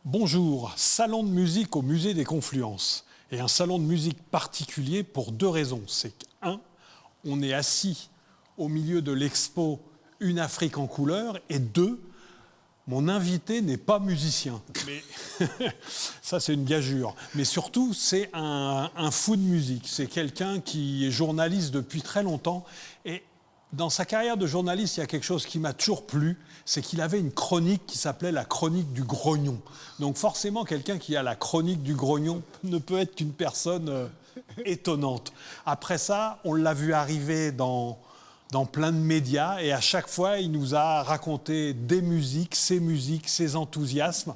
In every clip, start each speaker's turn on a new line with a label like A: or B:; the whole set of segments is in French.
A: Bonjour, salon de musique au musée des Confluences. Et un salon de musique particulier pour deux raisons. C'est qu'un, on est assis au milieu de l'expo Une Afrique en couleur. Et deux, mon invité n'est pas musicien. Mais ça, c'est une gageure. Mais surtout, c'est un fou de musique. C'est quelqu'un qui est journaliste depuis très longtemps. Et dans sa carrière de journaliste, il y a quelque chose qui m'a toujours plu, c'est qu'il avait une chronique qui s'appelait la chronique du grognon. Donc forcément, quelqu'un qui a la chronique du grognon ne peut être qu'une personne étonnante. Après ça, on l'a vu arriver dans plein de médias et à chaque fois, il nous a raconté des musiques, ses enthousiasmes.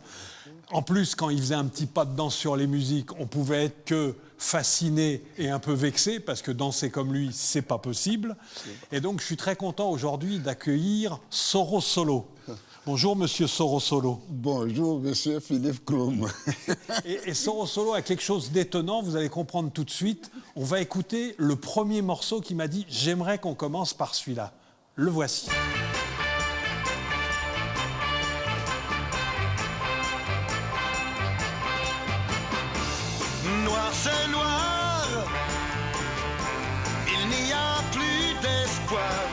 A: En plus, quand il faisait un petit pas de danse sur les musiques, on pouvait être que fasciné et un peu vexé parce que danser comme lui, c'est pas possible. Et donc, je suis très content aujourd'hui d'accueillir Soro Solo. Bonjour, monsieur Soro Solo.
B: Bonjour, monsieur Philippe Krum.
A: Et Soro Solo a quelque chose d'étonnant, vous allez comprendre tout de suite. On va écouter le premier morceau qui m'a dit « J'aimerais qu'on commence par celui-là ». Le voici.
C: Noir c'est noir, il n'y a plus d'espoir.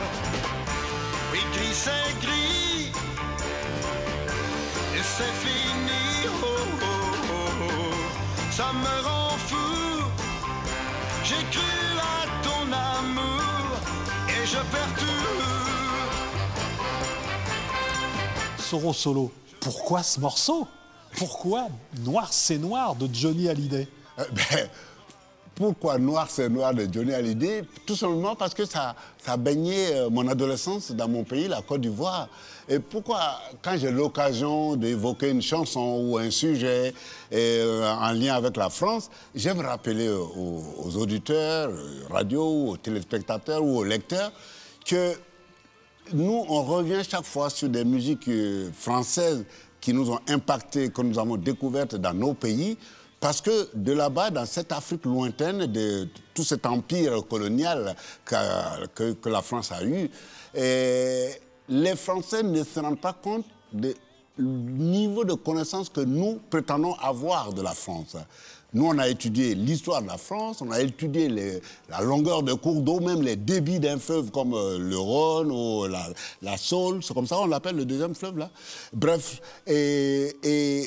C: Oui, gris c'est gris, et c'est fini. Oh, oh, oh, oh. Ça me rend fou. J'ai cru à ton amour et je perds tout.
A: Soro Solo, pourquoi ce morceau? Pourquoi Noir c'est noir de Johnny Hallyday?
B: Pourquoi Noir c'est noir de Johnny Hallyday? Tout simplement parce que ça baignait mon adolescence dans mon pays, la Côte d'Ivoire. Et pourquoi, quand j'ai l'occasion d'évoquer une chanson ou un sujet en lien avec la France, j'aime rappeler aux auditeurs, radio, aux téléspectateurs ou aux lecteurs que nous, on revient chaque fois sur des musiques françaises qui nous ont impactés, que nous avons découvertes dans nos pays, parce que de là-bas, dans cette Afrique lointaine, de tout cet empire colonial que la France a eu, les Français ne se rendent pas compte du niveau de connaissance que nous prétendons avoir de la France. Nous, on a étudié l'histoire de la France, on a étudié la longueur de cours d'eau, même les débits d'un fleuve comme le Rhône ou la Saône, c'est comme ça on l'appelle, le deuxième fleuve, là. Bref, et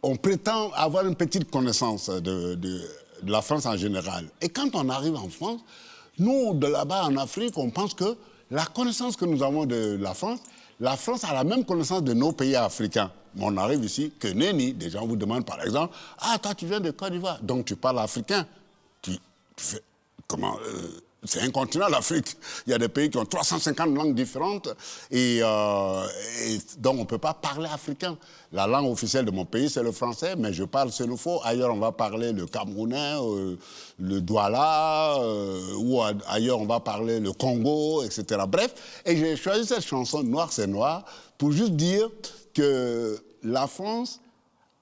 B: on prétend avoir une petite connaissance de la France en général. Et quand on arrive en France, nous, de là-bas en Afrique, on pense que la connaissance que nous avons de la France a la même connaissance de nos pays africains. Mais on arrive ici, que nenni, des gens vous demandent par exemple, « Ah, toi tu viens de Côte d'Ivoire, donc tu parles africain. » Tu fais, comment c'est un continent, l'Afrique. Il y a des pays qui ont 350 langues différentes et donc on ne peut pas parler africain. La langue officielle de mon pays, c'est le français, mais je parle sénoufo. Ailleurs, on va parler le camerounais, le douala, ou ailleurs, on va parler le Congo, etc. Bref, et j'ai choisi cette chanson, Noir c'est noir, pour juste dire que la France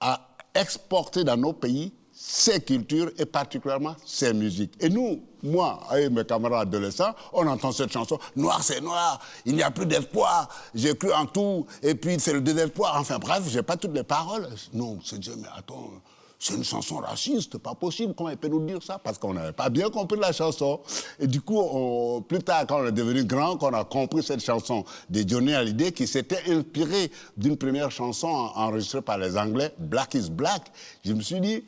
B: a exporté dans nos pays ses cultures et particulièrement ses musiques. Et nous, moi et mes camarades adolescents, on entend cette chanson « Noir c'est noir, il n'y a plus d'espoir, j'ai cru en tout, et puis c'est le désespoir ». Enfin bref, je n'ai pas toutes les paroles. Non, c'est dire, mais attends, c'est une chanson raciste, pas possible, comment il peut nous dire ça? Parce qu'on n'avait pas bien compris la chanson. Et du coup, plus tard, quand on est devenu grand, qu'on a compris cette chanson de Johnny Hallyday, qui s'était inspirée d'une première chanson enregistrée par les Anglais, « Black is Black », je me suis dit,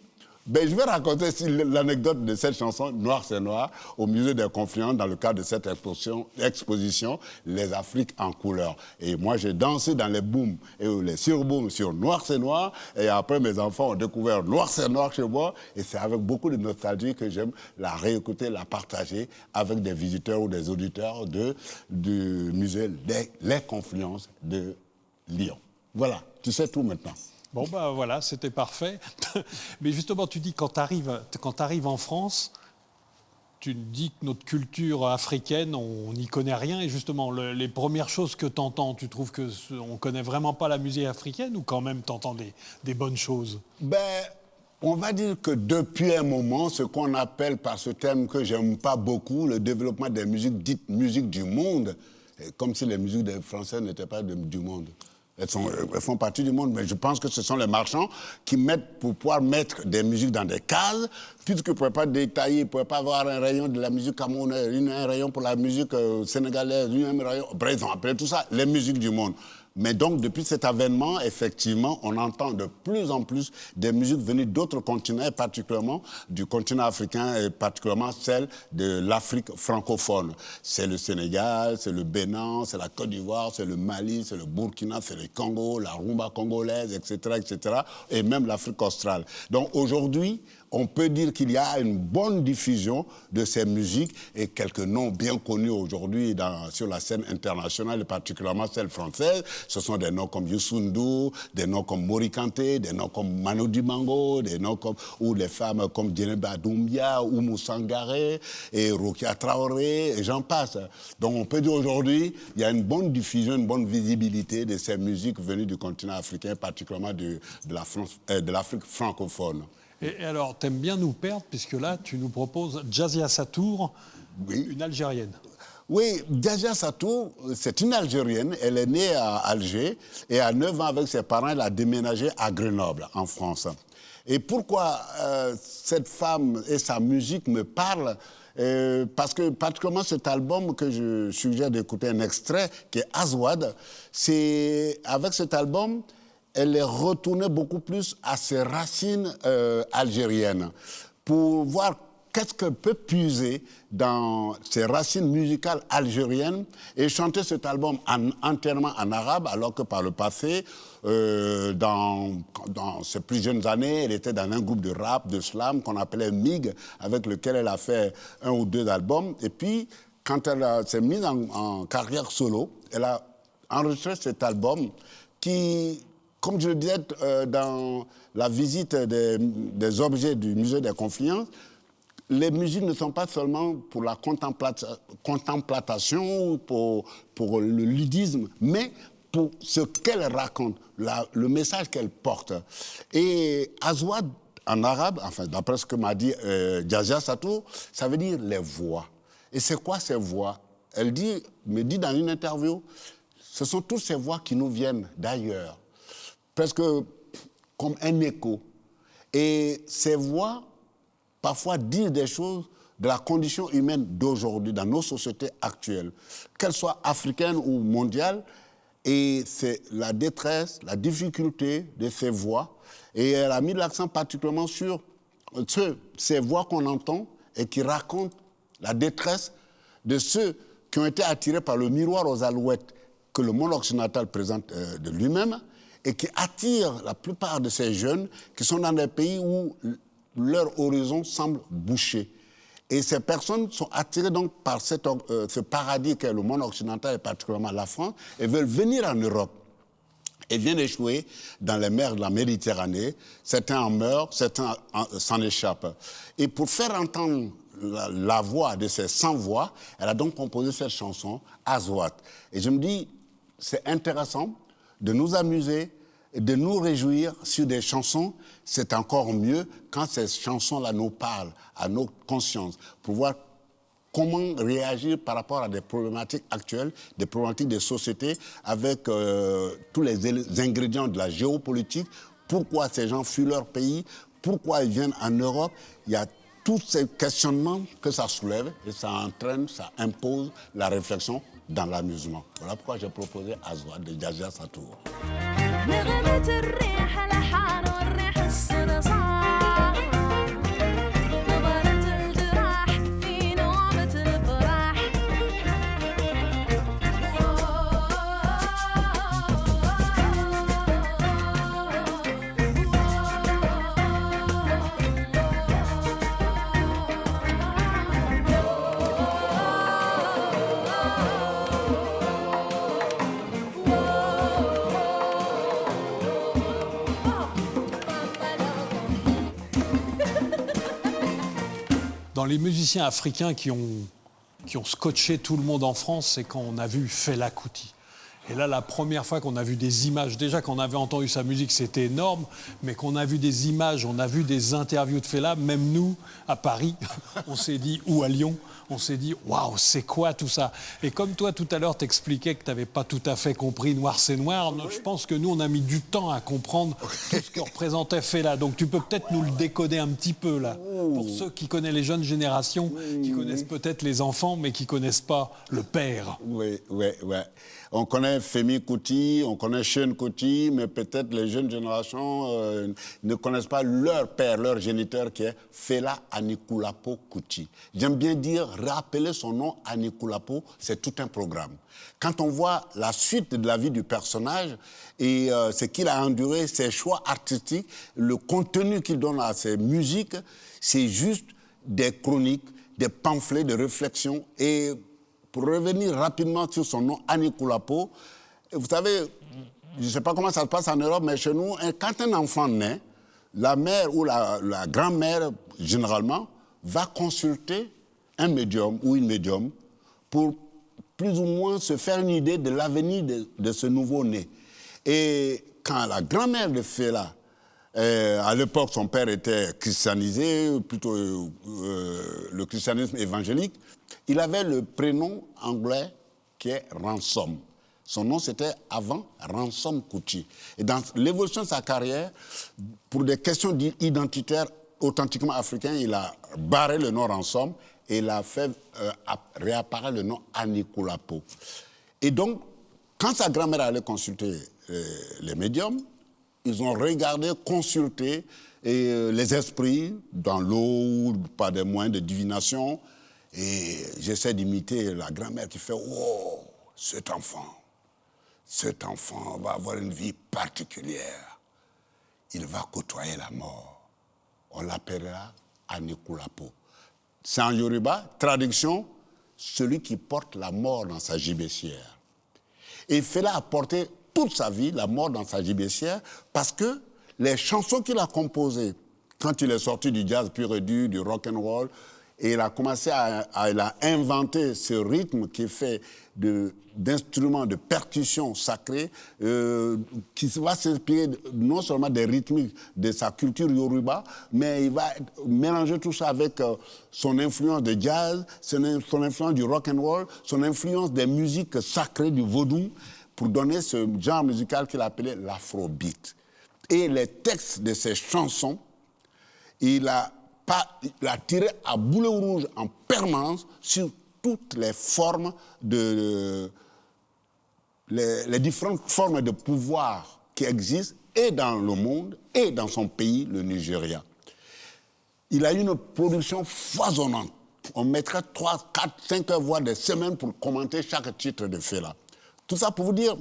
B: ben, je vais raconter l'anecdote de cette chanson, Noir c'est noir, au musée des Confluences, dans le cadre de cette exposition, Les Afriques en couleur. Et moi, j'ai dansé dans les booms et les surbooms sur Noir c'est noir. Et après, mes enfants ont découvert Noir c'est noir chez moi. Et c'est avec beaucoup de nostalgie que j'aime la réécouter, la partager avec des visiteurs ou des auditeurs du musée Les Confluences de Lyon. Voilà, tu sais tout maintenant.
A: Bon, ben voilà, c'était parfait. Mais justement, tu dis, quand tu arrives en France, tu dis que notre culture africaine, on n'y connaît rien. Et justement, les premières choses que tu entends, tu trouves qu'on ne connaît vraiment pas la musique africaine ou quand même tu entends des bonnes choses?
B: Ben, on va dire que depuis un moment, ce qu'on appelle par ce terme que j'aime pas beaucoup, le développement des musiques dites musiques du monde, comme si les musiques des Français n'étaient pas du monde. Elles font partie du monde, mais je pense que ce sont les marchands qui mettent, pour pouvoir mettre des musiques dans des cases, puisqu'ils ne pouvaient pas détailler, ils ne pouvaient pas avoir un rayon de la musique camerounaise, un rayon pour la musique sénégalaise, un rayon... Bref, ils ont appelé tout ça les musiques du monde. Mais donc, depuis cet avènement, effectivement, on entend de plus en plus des musiques venues d'autres continents, et particulièrement du continent africain, et particulièrement celles de l'Afrique francophone. C'est le Sénégal, c'est le Bénin, c'est la Côte d'Ivoire, c'est le Mali, c'est le Burkina, c'est le Congo, la rumba congolaise, etc., et même l'Afrique australe. Donc aujourd'hui, on peut dire qu'il y a une bonne diffusion de ces musiques et quelques noms bien connus aujourd'hui sur la scène internationale, et particulièrement celle française. Ce sont des noms comme Youssou N'Dour, des noms comme Mori Kanté, des noms comme Manu Dibango, des noms comme, ou des femmes comme Djeneba Doumbia, Oumou Sangaré, et Rokia Traoré, et j'en passe. Donc on peut dire aujourd'hui, il y a une bonne diffusion, une bonne visibilité de ces musiques venues du continent africain, particulièrement de l'Afrique francophone.
A: Et alors, t'aimes bien nous perdre, puisque là, tu nous proposes Djazia Satour, oui. Une Algérienne.
B: Oui, Djazia Satour, c'est une Algérienne. Elle est née à Alger et à 9 ans, avec ses parents, elle a déménagé à Grenoble, en France. Et pourquoi cette femme et sa musique me parlent? Parce que particulièrement cet album que je suggère d'écouter un extrait, qui est Azouad, c'est avec cet album... elle est retournée beaucoup plus à ses racines algériennes pour voir qu'est-ce qu'elle peut puiser dans ses racines musicales algériennes et chanter cet album entièrement en arabe, alors que par le passé, dans ses plus jeunes années, elle était dans un groupe de rap, de slam qu'on appelait MIG, avec lequel elle a fait 1 ou 2 albums. Et puis, quand elle s'est mise en carrière solo, elle a enregistré cet album qui... Comme je le disais dans la visite des objets du musée des Confluences, les musiques ne sont pas seulement pour la contemplation, pour le ludisme, mais pour ce qu'elles racontent, le message qu'elles portent. Et Azouad, en arabe, enfin d'après ce que m'a dit Djazia Satour, ça veut dire les voix. Et c'est quoi ces voix? Elle me dit dans une interview, ce sont toutes ces voix qui nous viennent d'ailleurs, presque comme un écho. Et ces voix, parfois, disent des choses de la condition humaine d'aujourd'hui, dans nos sociétés actuelles, qu'elles soient africaines ou mondiales. Et c'est la détresse, la difficulté de ces voix. Et elle a mis l'accent particulièrement sur ces voix qu'on entend et qui racontent la détresse de ceux qui ont été attirés par le miroir aux alouettes que le monde occidental présente de lui-même, et qui attire la plupart de ces jeunes qui sont dans des pays où leur horizon semble bouché. Et ces personnes sont attirées donc par ce paradis qu'est le monde occidental et particulièrement la France et veulent venir en Europe. Et viennent échouer dans les mers de la Méditerranée. Certains en meurent, certains s'en échappent. Et pour faire entendre la voix de ces 100 voix, elle a donc composé cette chanson, Azouad. Et je me dis, c'est intéressant de nous amuser et de nous réjouir sur des chansons. C'est encore mieux quand ces chansons-là nous parlent à nos consciences pour voir comment réagir par rapport à des problématiques actuelles, des problématiques des sociétés avec tous les ingrédients de la géopolitique. Pourquoi ces gens fuient leur pays? Pourquoi ils viennent en Europe? Il y a tous ces questionnements que ça soulève et ça entraîne, ça impose la réflexion dans l'amusement. Voilà pourquoi j'ai proposé Azouad de Djazia Satour.
A: Dans les musiciens africains qui ont scotché tout le monde en France, c'est quand on a vu Fela Kuti. Et là, la première fois qu'on a vu des images, déjà qu'on avait entendu sa musique, c'était énorme, mais qu'on a vu des images, on a vu des interviews de Fela, même nous, à Paris, on s'est dit, ou à Lyon, on s'est dit, waouh, c'est quoi tout ça? Et comme toi, tout à l'heure, t'expliquais que tu n'avais pas tout à fait compris Noir, c'est noir, je pense que nous, on a mis du temps à comprendre tout ce que représentait Fela. Donc tu peux peut-être nous le décoder un petit peu, là, pour ceux qui connaissent les jeunes générations, qui connaissent peut-être les enfants, mais qui ne connaissent pas le père.
B: Oui. On connaît Femi Kuti, on connaît Seun Kuti, mais peut-être les jeunes générations ne connaissent pas leur père, leur géniteur, qui est Fela Anikulapo Kuti. J'aime bien dire, rappeler son nom Anikulapo, c'est tout un programme. Quand on voit la suite de la vie du personnage et ce qu'il a enduré, ses choix artistiques, le contenu qu'il donne à ses musiques, c'est juste des chroniques, des pamphlets de réflexion. Et pour revenir rapidement sur son nom, Anikulapo, vous savez, je ne sais pas comment ça se passe en Europe, mais chez nous, quand un enfant naît, la mère ou la grand-mère, généralement, va consulter un médium ou une médium pour plus ou moins se faire une idée de l'avenir de ce nouveau-né. Et quand la grand-mère de Fela, à l'époque, son père était christianisé, plutôt le christianisme évangélique, il avait le prénom anglais qui est Ransom. Son nom, c'était avant Ransom Kuti. Et dans l'évolution de sa carrière, pour des questions identitaires authentiquement africaines, il a barré le nom Ransom et il a fait réapparaître le nom Anikulapo. Et donc, quand sa grand-mère allait consulter les médiums, ils ont regardé, consulté les esprits dans l'eau, par des moyens de divination. Et j'essaie d'imiter la grand-mère qui fait « Oh, cet enfant va avoir une vie particulière. Il va côtoyer la mort. On l'appellera Anikulapo. » C'est en Yoruba, traduction, celui qui porte la mort dans sa gibecière. Et Fela a porté toute sa vie la mort dans sa gibecière parce que les chansons qu'il a composées, quand il est sorti du jazz pur et dur, du rock and roll, et il a commencé il a inventé ce rythme qui est fait d'instruments de percussion sacrée, qui va s'inspirer non seulement des rythmiques de sa culture yoruba, mais il va mélanger tout ça avec son influence de jazz, son influence du rock and roll, son influence des musiques sacrées du vaudou, pour donner ce genre musical qu'il appelait l'afrobeat. Et les textes de ces chansons, il a tiré à boulet rouge en permanence sur toutes les formes les différentes formes de pouvoir qui existent et dans le monde et dans son pays, le Nigeria. Il a eu une production foisonnante. On mettrait 3, 4, 5 heures, voire des semaines pour commenter chaque titre de Fela. Tout ça pour vous dire,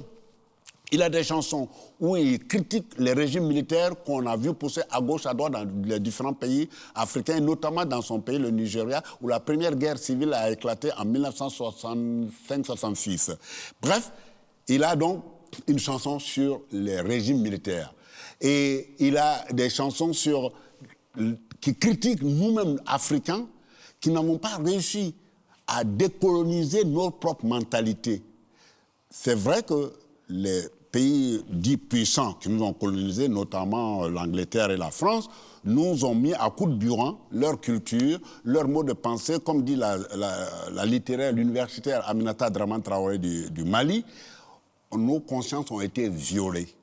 B: il a des chansons où il critique les régimes militaires qu'on a vu pousser à gauche, à droite dans les différents pays africains, notamment dans son pays, le Nigeria, où la première guerre civile a éclaté en 1965-66. Bref, il a donc une chanson sur les régimes militaires. Et il a des chansons qui critiquent nous-mêmes, Africains, qui n'avons pas réussi à décoloniser notre propre mentalité. C'est vrai que les pays dits puissants qui nous ont colonisés, notamment l'Angleterre et la France, nous ont mis à coups de burin leur culture, leur mode de pensée, comme dit la littéraire, l'universitaire Aminata Dramane Traoré du Mali. Nos consciences ont été violées.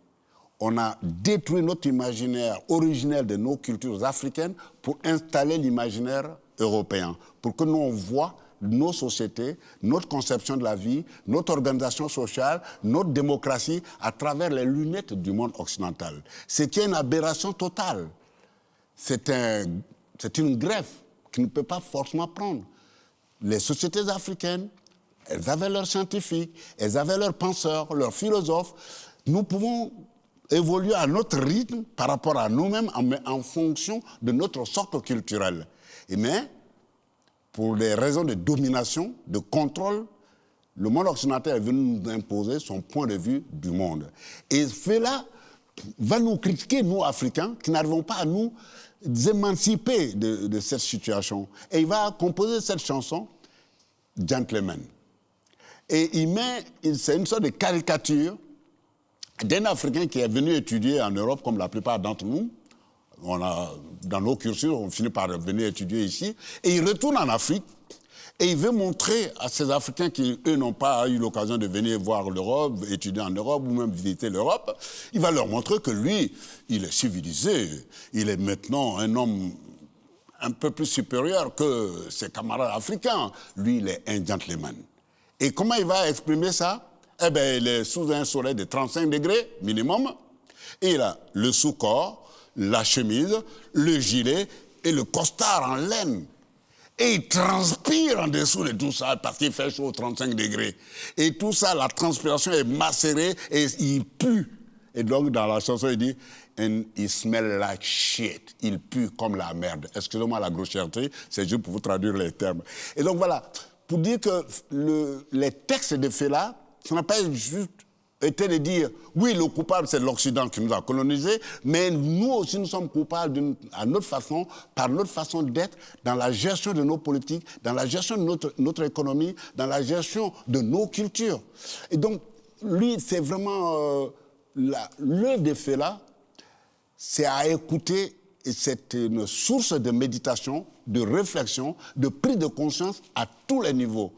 B: On a détruit notre imaginaire originel de nos cultures africaines pour installer l'imaginaire européen, pour que nous on voit nos sociétés, notre conception de la vie, notre organisation sociale, notre démocratie à travers les lunettes du monde occidental. Ce qui est une aberration totale. C'est une greffe qui ne peut pas forcément prendre. Les sociétés africaines, elles avaient leurs scientifiques, elles avaient leurs penseurs, leurs philosophes. Nous pouvons évoluer à notre rythme par rapport à nous-mêmes en fonction de notre socle culturel. Mais pour des raisons de domination, de contrôle, le monde occidental est venu nous imposer son point de vue du monde. Et Fela va nous critiquer, nous, Africains, qui n'arrivons pas à nous émanciper de cette situation. Et il va composer cette chanson, Gentleman. Et c'est une sorte de caricature d'un Africain qui est venu étudier en Europe, comme la plupart d'entre nous. Dans nos cursus, on finit par venir étudier ici. Et il retourne en Afrique et il veut montrer à ces Africains qui, eux, n'ont pas eu l'occasion de venir voir l'Europe, étudier en Europe ou même visiter l'Europe, il va leur montrer que lui, il est civilisé. Il est maintenant un homme un peu plus supérieur que ses camarades africains. Lui, il est un gentleman. Et comment il va exprimer ça? Eh bien, il est sous un soleil de 35 degrés minimum. Et il a le sous-corps, la chemise, le gilet et le costard en laine. Et il transpire en dessous de tout ça parce qu'il fait chaud, 35 degrés. Et tout ça, la transpiration est macérée et il pue. Et donc, dans la chanson, il dit « And he smell like shit ». Il pue comme la merde. Excusez-moi la grossièreté, c'est juste pour vous traduire les termes. Et donc, voilà, pour dire que les textes de Fela, ça n'a pas juste été de dire « Oui, le coupable, c'est l'Occident qui nous a colonisés, mais nous aussi, nous sommes coupables à notre façon, par notre façon d'être, dans la gestion de nos politiques, dans la gestion de notre économie, dans la gestion de nos cultures. » Et donc, lui, c'est vraiment... l'œuvre de Fela, c'est à écouter, et c'est une source de méditation, de réflexion, de prise de conscience à tous les niveaux.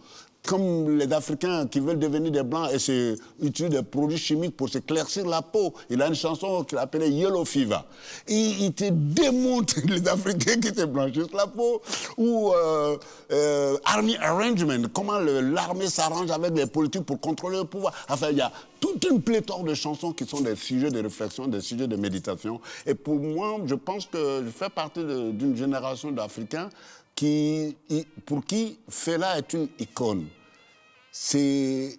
B: Comme les Africains qui veulent devenir des Blancs et utilisent des produits chimiques pour s'éclaircir la peau. Il a une chanson qu'il appelait Yellow Fever. Il te démontre les Africains qui te blanchissent la peau. Ou Army Arrangement, comment l'armée s'arrange avec les politiques pour contrôler le pouvoir. Enfin, il y a toute une pléthore de chansons qui sont des sujets de réflexion, des sujets de méditation. Et pour moi, je pense que je fais partie d'une génération d'Africains pour qui Fela est une icône. C'est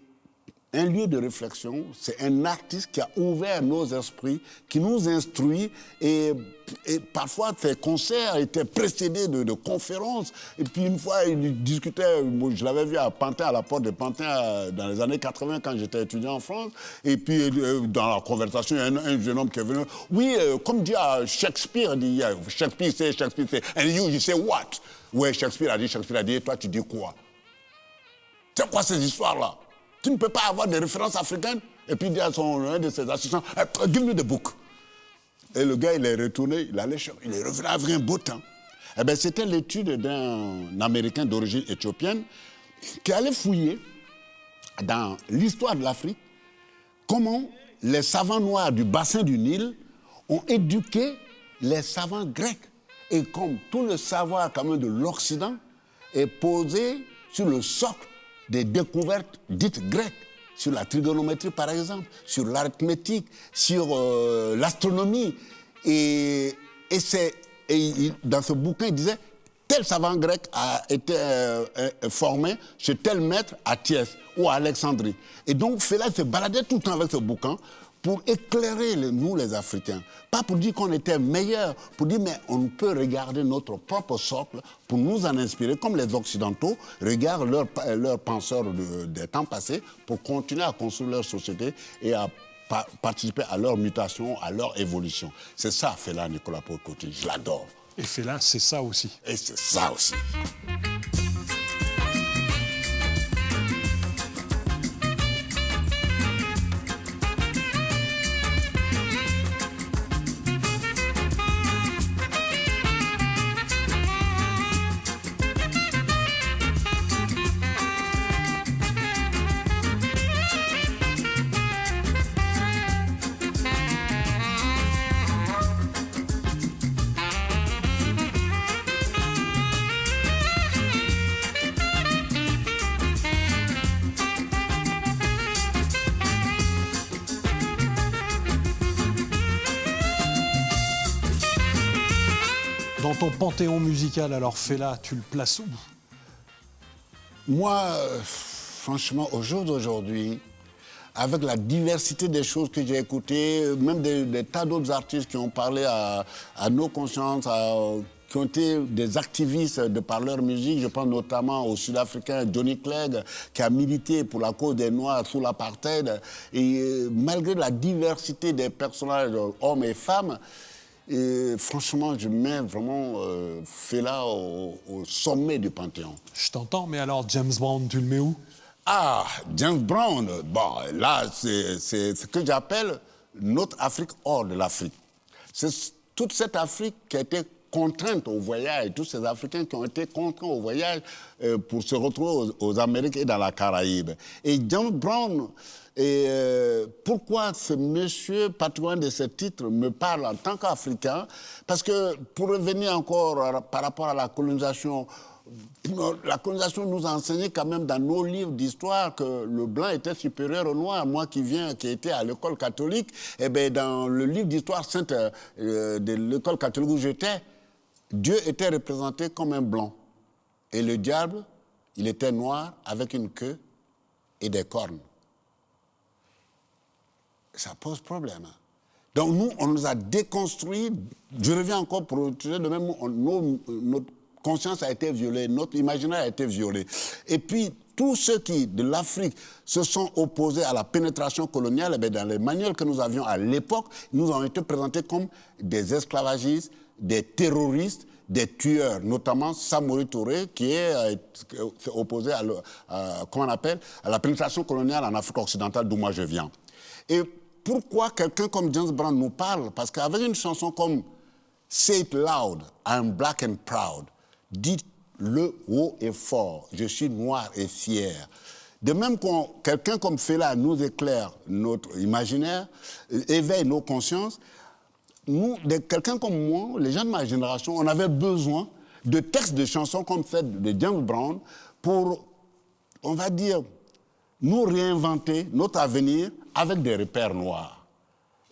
B: un lieu de réflexion, c'est un artiste qui a ouvert nos esprits, qui nous instruit et parfois ses concerts étaient précédés de conférences. Et puis une fois, il discutait, je l'avais vu à Pantin, à la porte de Pantin dans les années 80 quand j'étais étudiant en France. Et puis dans la conversation, il y a un jeune homme qui est venu. Oui, comme dit à Shakespeare, il dit, Shakespeare c'est, and you say what? Ouais, Shakespeare a dit, et toi tu dis quoi? C'est quoi ces histoires-là? Tu ne peux pas avoir des références africaines et puis dire à un de ses assistants, give me the book. Et le gars, il est retourné, il est revenu avec un beau temps. Eh bien, c'était l'étude d'un Américain d'origine éthiopienne qui allait fouiller dans l'histoire de l'Afrique comment les savants noirs du bassin du Nil ont éduqué les savants grecs. Et comme tout le savoir quand même de l'Occident est posé sur le socle des découvertes dites grecques, sur la trigonométrie par exemple, sur l'arithmétique, sur l'astronomie. Et dans ce bouquin, il disait, tel savant grec a été formé chez tel maître à Thiès ou à Alexandrie. Et donc Fela se baladait tout le temps avec ce bouquin pour éclairer nous les Africains. Pas pour dire qu'on était meilleurs, pour dire mais on peut regarder notre propre socle pour nous en inspirer, comme les Occidentaux regardent leurs penseurs des temps passés pour continuer à construire leur société et à participer à leur mutation, à leur évolution. C'est ça Fela Nicolas Paul-Coty, je l'adore.
A: Et Fela, c'est ça aussi.
B: Et c'est ça aussi.
A: Dans ton panthéon musical, alors Fela, tu le places où?
B: Moi, franchement, au jour d'aujourd'hui, avec la diversité des choses que j'ai écoutées, même des tas d'autres artistes qui ont parlé à nos consciences, qui ont été des activistes de par leur musique, je pense notamment au Sud-Africain Johnny Clegg, qui a milité pour la cause des Noirs sous l'apartheid. Et malgré la diversité des personnages, hommes et femmes, et franchement, je mets vraiment Fela au sommet du Panthéon.
A: Je t'entends, mais alors James Brown, tu le mets où?
B: Ah, James Brown, bon, là, c'est ce que j'appelle notre Afrique hors de l'Afrique. C'est toute cette Afrique qui a été contrainte au voyage, tous ces Africains qui ont été contraints au voyage pour se retrouver aux Amériques et dans la Caraïbe. Et James Brown, pourquoi ce monsieur, patrimoine de ce titre, me parle en tant qu'Africain? Parce que, pour revenir encore par rapport à la colonisation nous a enseigné quand même dans nos livres d'histoire que le blanc était supérieur au noir. Moi qui étais à l'école catholique, eh bien, dans le livre d'histoire sainte de l'école catholique où j'étais, Dieu était représenté comme un blanc. Et le diable, il était noir avec une queue et des cornes. Ça pose problème. Donc nous, on nous a déconstruit. Je reviens encore pour utiliser le même mot, notre conscience a été violée, notre imaginaire a été violé. Et puis, tous ceux qui, de l'Afrique, se sont opposés à la pénétration coloniale, eh dans les manuels que nous avions à l'époque, nous ont été présentés comme des esclavagistes, des terroristes, des tueurs, notamment Samori Touré, qui est opposé à la pénétration coloniale en Afrique occidentale, d'où moi je viens. Et pourquoi quelqu'un comme James Brown nous parle? Parce qu'avec une chanson comme « Say it loud, I'm black and proud », dites-le haut et fort, je suis noir et fier. De même que quelqu'un comme Fela nous éclaire notre imaginaire, éveille nos consciences, nous, quelqu'un comme moi, les gens de ma génération, on avait besoin de textes de chansons comme celle de James Brown pour, on va dire, nous réinventer notre avenir avec des repères noirs.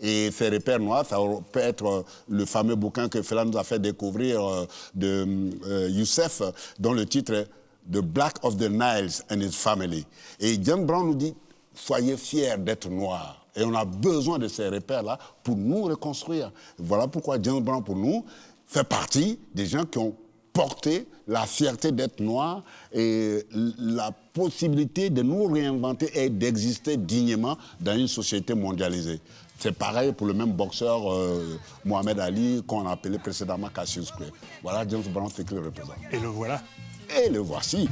B: Et ces repères noirs, ça peut être le fameux bouquin que Fela nous a fait découvrir de Youssef, dont le titre est « The Black of the Niles and His Family ». Et James Brown nous dit « Soyez fiers d'être noirs ». Et on a besoin de ces repères-là pour nous reconstruire. Voilà pourquoi James Brown, pour nous, fait partie des gens qui ont porté la fierté d'être noirs et la possibilité de nous réinventer et d'exister dignement dans une société mondialisée. C'est pareil pour le même boxeur Mohamed Ali qu'on appelait précédemment Cassius Clay. Voilà James Brown, ce qu'il représente.
A: Et le voilà.
B: Et le voici.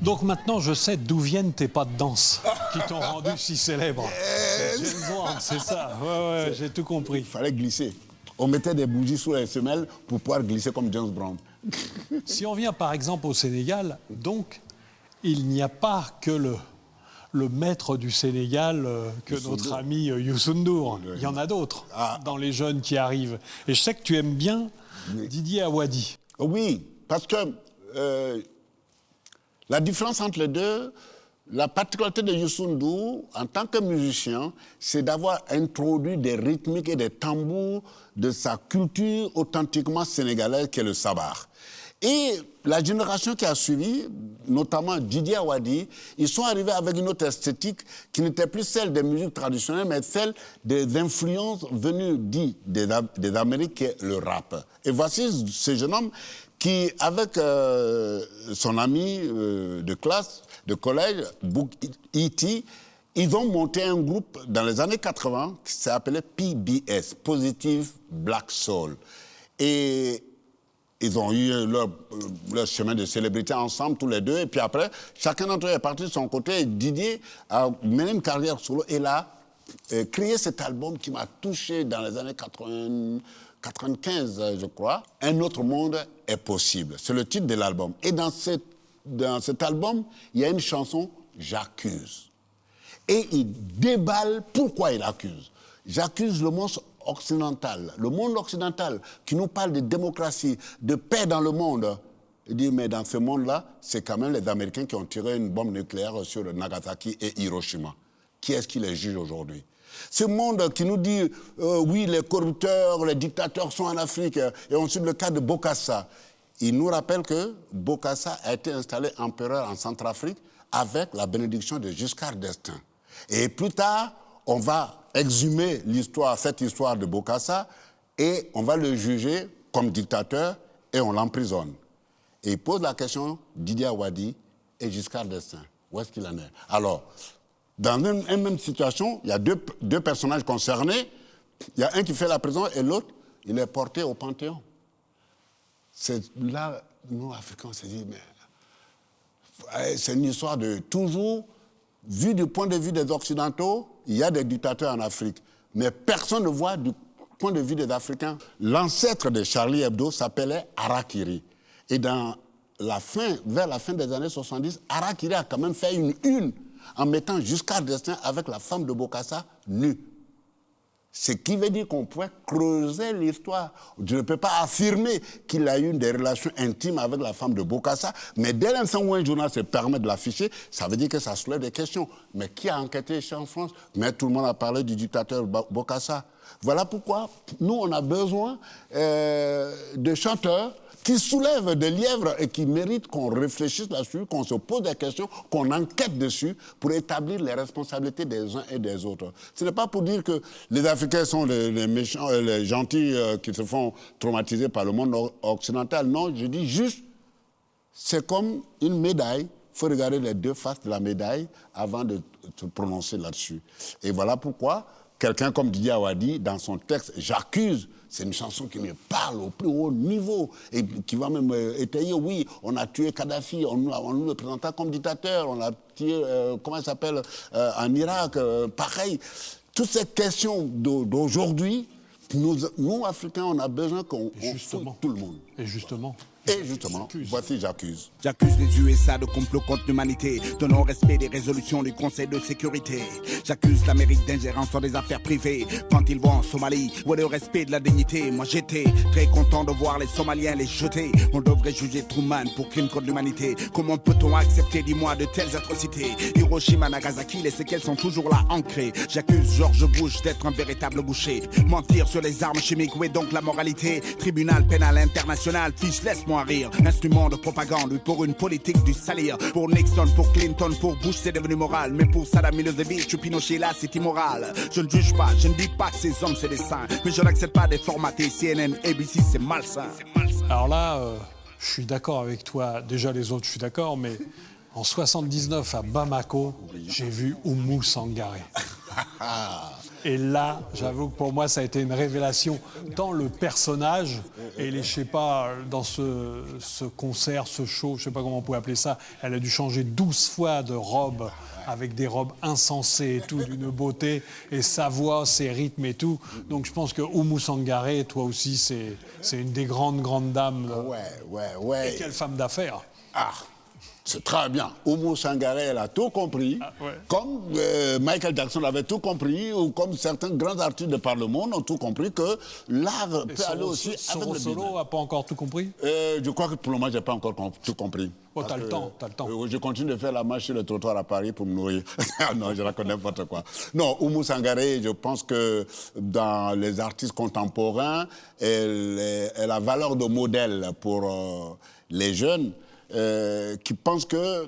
A: Donc maintenant, je sais d'où viennent tes pas de danse qui t'ont rendu si célèbre. C'est James Brown, c'est ça. Ouais, j'ai tout compris.
B: Il fallait glisser. On mettait des bougies sous les semelles pour pouvoir glisser comme James Brown.
A: Si on vient par exemple au Sénégal, donc, il n'y a pas que le maître du Sénégal que notre ami Youssou N'Dour. Il y en a d'autres dans les jeunes qui arrivent. Et je sais que tu aimes bien Didier Awadi.
B: Oui, parce que la différence entre les deux, la particularité de Youssou N'Dour, en tant que musicien, c'est d'avoir introduit des rythmiques et des tambours de sa culture authentiquement sénégalaise, qui est le sabar. Et la génération qui a suivi, notamment Didier Awadi, ils sont arrivés avec une autre esthétique qui n'était plus celle des musiques traditionnelles, mais celle des influences venues des Amériques, qui est le rap. Et voici ce jeune homme qui, avec son ami de classe, de collège, Book E.T., ils ont monté un groupe dans les années 80 qui s'appelait PBS, Positive Black Soul. Et ils ont eu leur chemin de célébrité ensemble, tous les deux. Et puis après, chacun d'entre eux est parti de son côté. Et Didier a mené une carrière solo. Et là, créé cet album qui m'a touché dans les années 95, je crois. Un autre monde est possible. C'est le titre de l'album. Et dans cet album, il y a une chanson, J'accuse. Et il déballe pourquoi il accuse. J'accuse le monde occidental qui nous parle de démocratie, de paix dans le monde. Il dit, mais dans ce monde-là, c'est quand même les Américains qui ont tiré une bombe nucléaire sur Nagasaki et Hiroshima. Qui est-ce qui les juge aujourd'hui? Ce monde qui nous dit, oui, les corrupteurs, les dictateurs sont en Afrique, et ensuite le cas de Bokassa. Il nous rappelle que Bokassa a été installé empereur en Centrafrique avec la bénédiction de Giscard d'Estaing. Et plus tard, on va exhumer cette histoire de Bokassa, et on va le juger comme dictateur et on l'emprisonne. Et il pose la question, Didier Awadi et Giscard d'Estaing, où est-ce qu'il en est? Alors, dans une même situation, il y a deux personnages concernés, il y a un qui fait la prison et l'autre, il est porté au Panthéon. C'est là, nous, Africains, on s'est dit, mais c'est une histoire de toujours, vu du point de vue des Occidentaux, il y a des dictateurs en Afrique, mais personne ne voit du point de vue des Africains. L'ancêtre de Charlie Hebdo s'appelait Harakiri. Et vers la fin des années 70, Harakiri a quand même fait une en mettant Giscard d'Estaing avec la femme de Bokassa nue. Ce qui veut dire qu'on pourrait creuser l'histoire. Je ne peux pas affirmer qu'il a eu des relations intimes avec la femme de Bokassa, mais dès l'instant où un journal se permet de l'afficher, ça veut dire que ça soulève des questions. Mais qui a enquêté ici en France? Mais tout le monde a parlé du dictateur Bokassa. Voilà pourquoi nous, on a besoin de chanteurs qui soulèvent des lièvres et qui méritent qu'on réfléchisse là-dessus, qu'on se pose des questions, qu'on enquête dessus pour établir les responsabilités des uns et des autres. Ce n'est pas pour dire que les Africains sont les méchants, les gentils qui se font traumatiser par le monde occidental. Non, je dis juste, c'est comme une médaille. Il faut regarder les deux faces de la médaille avant de se prononcer là-dessus. Et voilà pourquoi quelqu'un comme Didier Awadi, dans son texte « J'accuse », c'est une chanson qui me parle au plus haut niveau et qui va même étayer, oui, on a tué Kadhafi, on nous le présenta comme dictateur, on a tué, comment il s'appelle, en Irak, pareil. Toutes ces questions d'aujourd'hui, nous, Africains, on a besoin qu'on fouille tout le monde.
A: Et justement,
B: voici J'accuse.
D: J'accuse les USA de complot contre l'humanité, de non-respect des résolutions du Conseil de sécurité. J'accuse l'Amérique d'ingérence dans des affaires privées. Quand ils vont en Somalie, où est le respect de la dignité? Moi j'étais très content de voir les Somaliens les jeter. On devrait juger Truman pour crime contre l'humanité. Comment peut-on accepter, dis-moi, de telles atrocités? Hiroshima, Nagasaki, les séquelles sont toujours là ancrées. J'accuse George Bush d'être un véritable boucher. Mentir sur les armes chimiques, où est donc la moralité? Tribunal pénal international, fiche, laisse-moi rire. Instrument de propagande, pour une politique du salir. Pour Nixon, pour Clinton, pour Bush, c'est devenu moral. Mais pour Saddam Milosevic, Pinochet, là, c'est immoral. Je ne juge pas, je ne dis pas que ces hommes, c'est des saints. Mais je n'accepte pas des formatés CNN, ABC, c'est malsain.
A: Alors là, je suis d'accord avec toi. Déjà, les autres, je suis d'accord, mais en 79, à Bamako, j'ai vu Oumou Sangaré. Et là, j'avoue que pour moi, ça a été une révélation dans le personnage et je sais pas, dans ce concert, ce show, je sais pas comment on peut appeler ça, elle a dû changer 12 fois de robe, avec des robes insensées et tout, d'une beauté, et sa voix, ses rythmes et tout. Donc je pense que Oumou Sangaré, toi aussi, c'est une des grandes dames.
B: Ouais.
A: Et quelle femme d'affaires.
B: Ah, c'est très bien. Oumou Sangaré, elle a tout compris. Comme Michael Jackson avait tout compris, ou comme certains grands artistes de par le monde ont tout compris que l'art peut aller aussi avec le
A: solo n'a pas encore tout compris.
B: Je crois que pour le moment, je n'ai pas encore tout compris.
A: Oh, t'as le temps.
B: Je continue de faire la marche sur le trottoir à Paris pour me nourrir. Non, je raconte n'importe quoi. Non, Oumou Sangaré, je pense que dans les artistes contemporains, elle a valeur de modèle pour les jeunes qui pensent que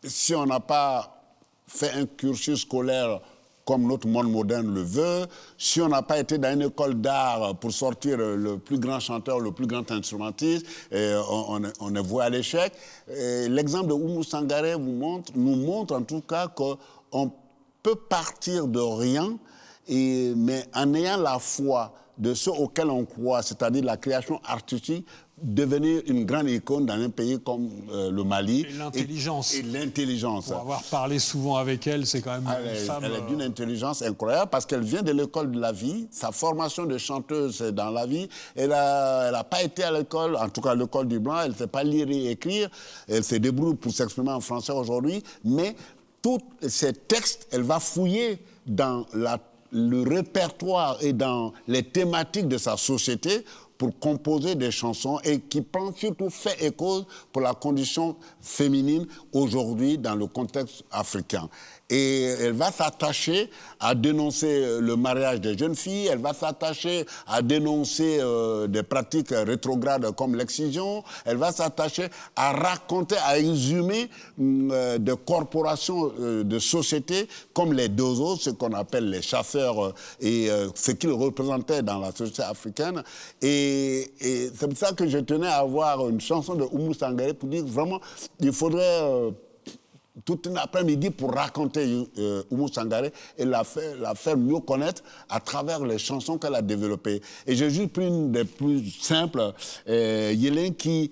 B: si on n'a pas fait un cursus scolaire comme notre monde moderne le veut, si on n'a pas été dans une école d'art pour sortir le plus grand chanteur, le plus grand instrumentiste, on est voué à l'échec. L'exemple de Oumou Sangaré nous montre en tout cas qu'on peut partir de rien, mais en ayant la foi de ceux auxquels on croit, c'est-à-dire la création artistique, devenir une grande icône dans un pays comme le Mali.
A: Et l'intelligence.
B: Et l'intelligence.
A: Pour avoir parlé souvent avec elle, c'est quand même une femme...
B: Elle est d'une intelligence incroyable parce qu'elle vient de l'école de la vie. Sa formation de chanteuse, c'est dans la vie. Elle n'a pas été à l'école, en tout cas à l'école du Blanc. Elle ne sait pas lire et écrire. Elle se débrouille pour s'exprimer en français aujourd'hui. Mais tous ces textes, elle va fouiller dans le répertoire et dans les thématiques de sa société pour composer des chansons et qui prend surtout fait et cause pour la condition féminine aujourd'hui dans le contexte africain. Et elle va s'attacher à dénoncer le mariage des jeunes filles, elle va s'attacher à dénoncer des pratiques rétrogrades comme l'excision, elle va s'attacher à raconter, à exhumer des corporations de sociétés comme les Dozo, ce qu'on appelle les chasseurs, et ce qu'ils représentaient dans la société africaine. Et c'est pour ça que je tenais à avoir une chanson de Oumou Sangaré pour dire vraiment, il faudrait toute une après-midi pour raconter Oumou Sangaré et la faire mieux connaître à travers les chansons qu'elle a développées. Et j'ai juste pris une des plus simples, Yélin, qui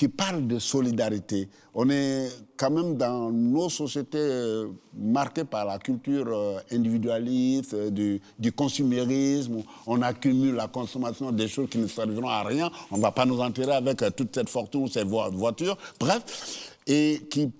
B: parle de solidarité. On est quand même dans nos sociétés marquées par la culture individualiste, du consumérisme, où on accumule la consommation des choses qui ne serviront à rien. On ne va pas nous enterrer avec toute cette fortune ou ces voitures. Bref, et qui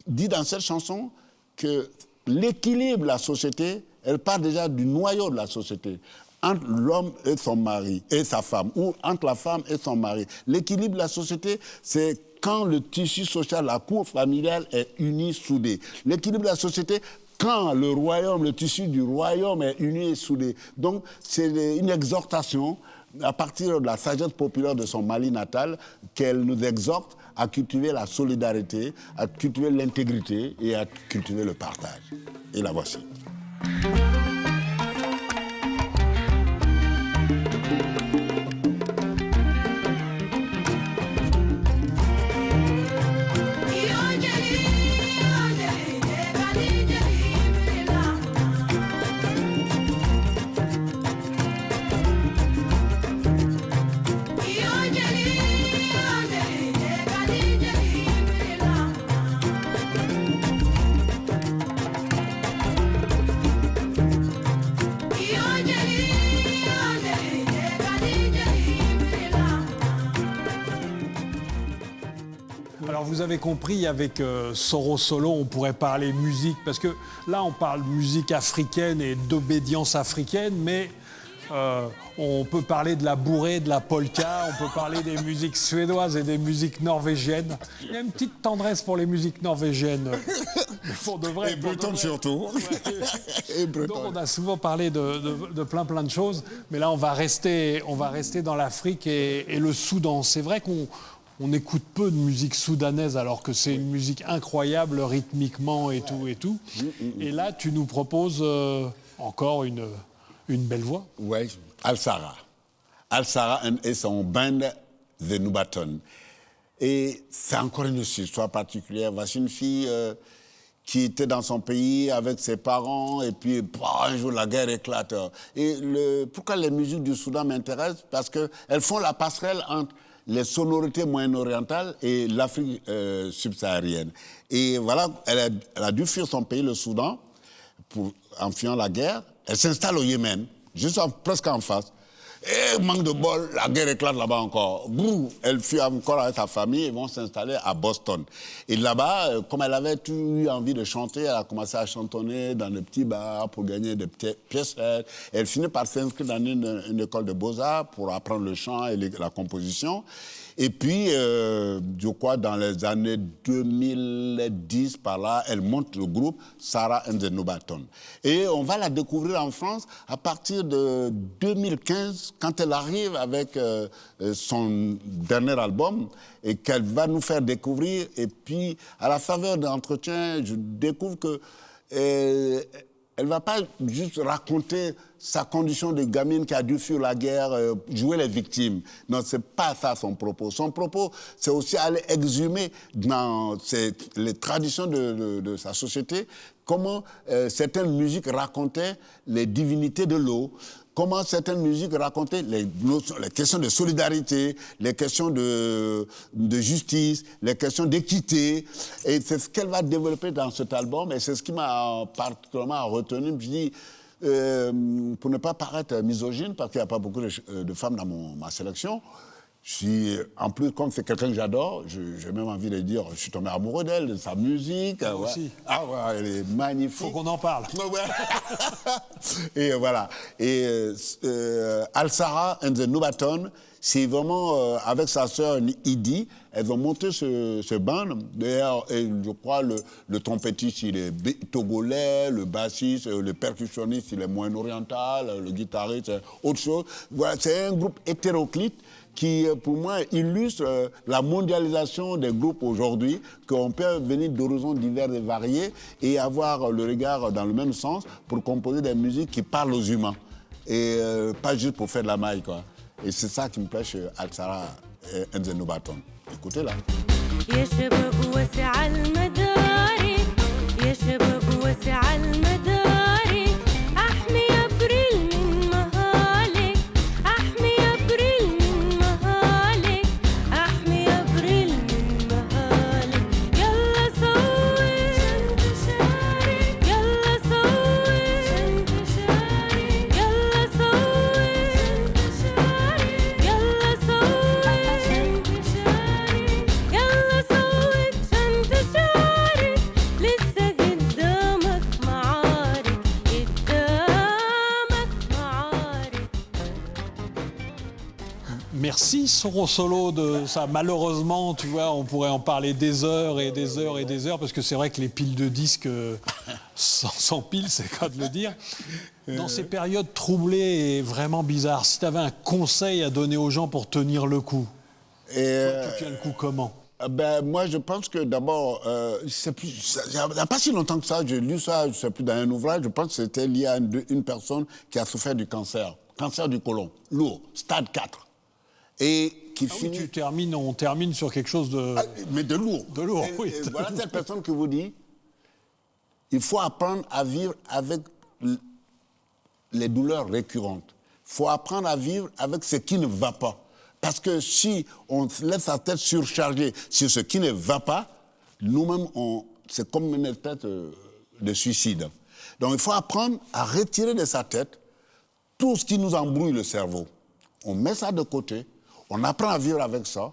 B: dit dans cette chanson que l'équilibre de la société, elle part déjà du noyau de la société, entre l'homme et son mari et sa femme, ou entre la femme et son mari. L'équilibre de la société, c'est quand le tissu social, la cour familiale est uni, soudé. L'équilibre de la société, quand le royaume, le tissu du royaume est uni et soudé. Donc, c'est une exhortation à partir de la sagesse populaire de son Mali natal qu'elle nous exhorte à cultiver la solidarité, à cultiver l'intégrité et à cultiver le partage. Et la voici.
A: Alors vous avez compris, avec Soro Solo, on pourrait parler musique, parce que là on parle musique africaine et d'obédience africaine, mais on peut parler de la bourrée, de la polka, on peut parler des musiques suédoises et des musiques norvégiennes. Il y a une petite tendresse pour les musiques norvégiennes, pour de vrai.
B: Et bretonnes surtout.
A: Ouais. Donc on a souvent parlé de plein de choses, mais là on va rester dans l'Afrique et le Soudan. C'est vrai qu'on écoute peu de musique soudanaise alors que c'est une musique incroyable rythmiquement et tout. Et là, tu nous proposes encore une belle voix.
B: Oui, Al-Sara. Al-Sara et son band The Nubaton. Et c'est encore une histoire particulière. Voici une fille qui était dans son pays avec ses parents et puis un jour la guerre éclate. Et pourquoi les musiques du Soudan m'intéressent? Parce qu'elles font la passerelle entre les sonorités moyen-orientales et l'Afrique subsaharienne. Et voilà, elle a dû fuir son pays, le Soudan, en fuyant la guerre. Elle s'installe au Yémen, presque en face. Et manque de bol, la guerre éclate là-bas encore. Bouh, elle fuit encore avec sa famille et vont s'installer à Boston. Et là-bas, comme elle avait eu envie de chanter, elle a commencé à chantonner dans des petits bars pour gagner des petites pièces. Elle finit par s'inscrire dans une école de beaux-arts pour apprendre le chant et la composition. Et puis, je crois, dans les années 2010, par là, elle monte le groupe Sarah and the Nubaton. Et on va la découvrir en France à partir de 2015, quand elle arrive avec son dernier album et qu'elle va nous faire découvrir. Et puis, à la faveur de l'entretien, je découvre que elle ne va pas juste raconter sa condition de gamine qui a dû fuir la guerre, jouer les victimes. Non, ce n'est pas ça son propos. Son propos, c'est aussi aller exhumer dans les traditions de sa société comment certaines musiques racontaient les divinités de l'eau, comment certaines musiques racontaient les questions de solidarité, les questions de justice, les questions d'équité. Et c'est ce qu'elle va développer dans cet album. Et c'est ce qui m'a particulièrement retenu. Je dis, pour ne pas paraître misogyne, parce qu'il n'y a pas beaucoup de femmes dans ma sélection, en plus, comme c'est quelqu'un que j'adore, j'ai même envie de dire, je suis tombé amoureux d'elle, de sa musique.
A: Moi aussi.
B: Ah ouais, elle est magnifique.
A: Faut qu'on en parle.
B: Et voilà. Et Al-Sara and the Nubaton, c'est vraiment avec sa sœur Idi, elles ont monté ce band. D'ailleurs, je crois le trompettiste, il est togolais, le bassiste, le percussionniste, il est moyen-oriental, le guitariste, c'est autre chose. Voilà, c'est un groupe hétéroclite qui, pour moi, illustre la mondialisation des groupes aujourd'hui, qu'on peut venir d'horizons divers et variés et avoir le regard dans le même sens pour composer des musiques qui parlent aux humains. Et pas juste pour faire de la maille, quoi. Et c'est ça qui me plaît chez Alsara et Nzeno Baton. Écoutez-la.
A: Merci Soro Solo de ça. Malheureusement, tu vois, on pourrait en parler des heures et des heures et des heures, parce que c'est vrai que les piles de disques s'empilent, c'est le cas de le dire. Dans ces périodes troublées et vraiment bizarres, si tu avais un conseil à donner aux gens pour tenir le coup, tu tiens le coup comment?
B: Moi, je pense que d'abord, il n'y a pas si longtemps que ça, j'ai lu ça, je ne sais plus, dans un ouvrage, je pense que c'était lié à une personne qui a souffert du cancer du côlon, lourd, stade 4. Et qui finit...
A: Oui, on termine sur quelque chose de...
B: mais de lourd.
A: De lourd, oui.
B: Et voilà cette personne qui vous dit, il faut apprendre à vivre avec les douleurs récurrentes. Il faut apprendre à vivre avec ce qui ne va pas. Parce que si on laisse sa tête surchargée sur ce qui ne va pas, nous-mêmes, c'est comme une espèce de suicide. Donc il faut apprendre à retirer de sa tête tout ce qui nous embrouille le cerveau. On met ça de côté, on apprend à vivre avec ça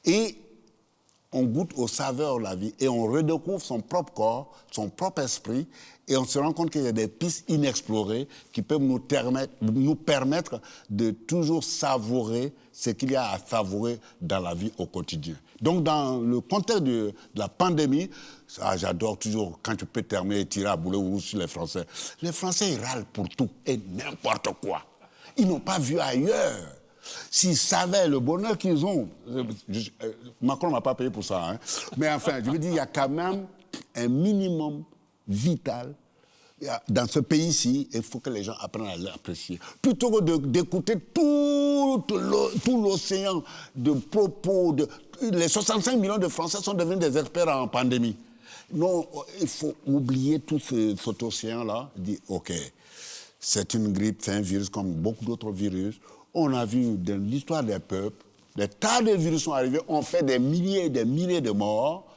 B: et on goûte aux saveurs de la vie et on redécouvre son propre corps, son propre esprit et on se rend compte qu'il y a des pistes inexplorées qui peuvent nous permettre de toujours savourer ce qu'il y a à savourer dans la vie au quotidien. Donc dans le contexte de la pandémie, j'adore toujours quand tu peux terminer et tirer à boulet rouge sur les Français. Les Français, ils râlent pour tout et n'importe quoi. Ils n'ont pas vu ailleurs. S'ils savaient le bonheur qu'ils ont, Macron ne m'a pas payé pour ça, hein. Mais enfin, je veux dire, il y a quand même un minimum vital dans ce pays-ci. Il faut que les gens apprennent à l'apprécier. Plutôt que d'écouter tout l'océan de propos, les 65 millions de Français sont devenus des experts en pandémie. Non, il faut oublier tout cet océan-là, dire, OK, c'est une grippe, c'est un virus comme beaucoup d'autres virus. On a vu dans l'histoire des peuples, des tas de virus sont arrivés, on fait des milliers et des milliers de morts,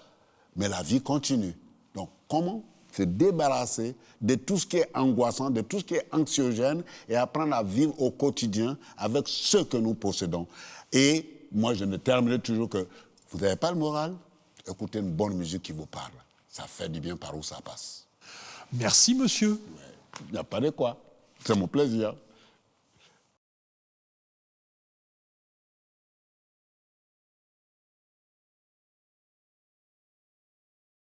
B: mais la vie continue. Donc, comment se débarrasser de tout ce qui est angoissant, de tout ce qui est anxiogène et apprendre à vivre au quotidien avec ce que nous possédons. Et moi, je ne terminerai toujours que vous n'avez pas le moral, écoutez une bonne musique qui vous parle. Ça fait du bien par où ça passe.
A: Merci, monsieur.
B: Il n'y a pas de quoi. C'est mon plaisir.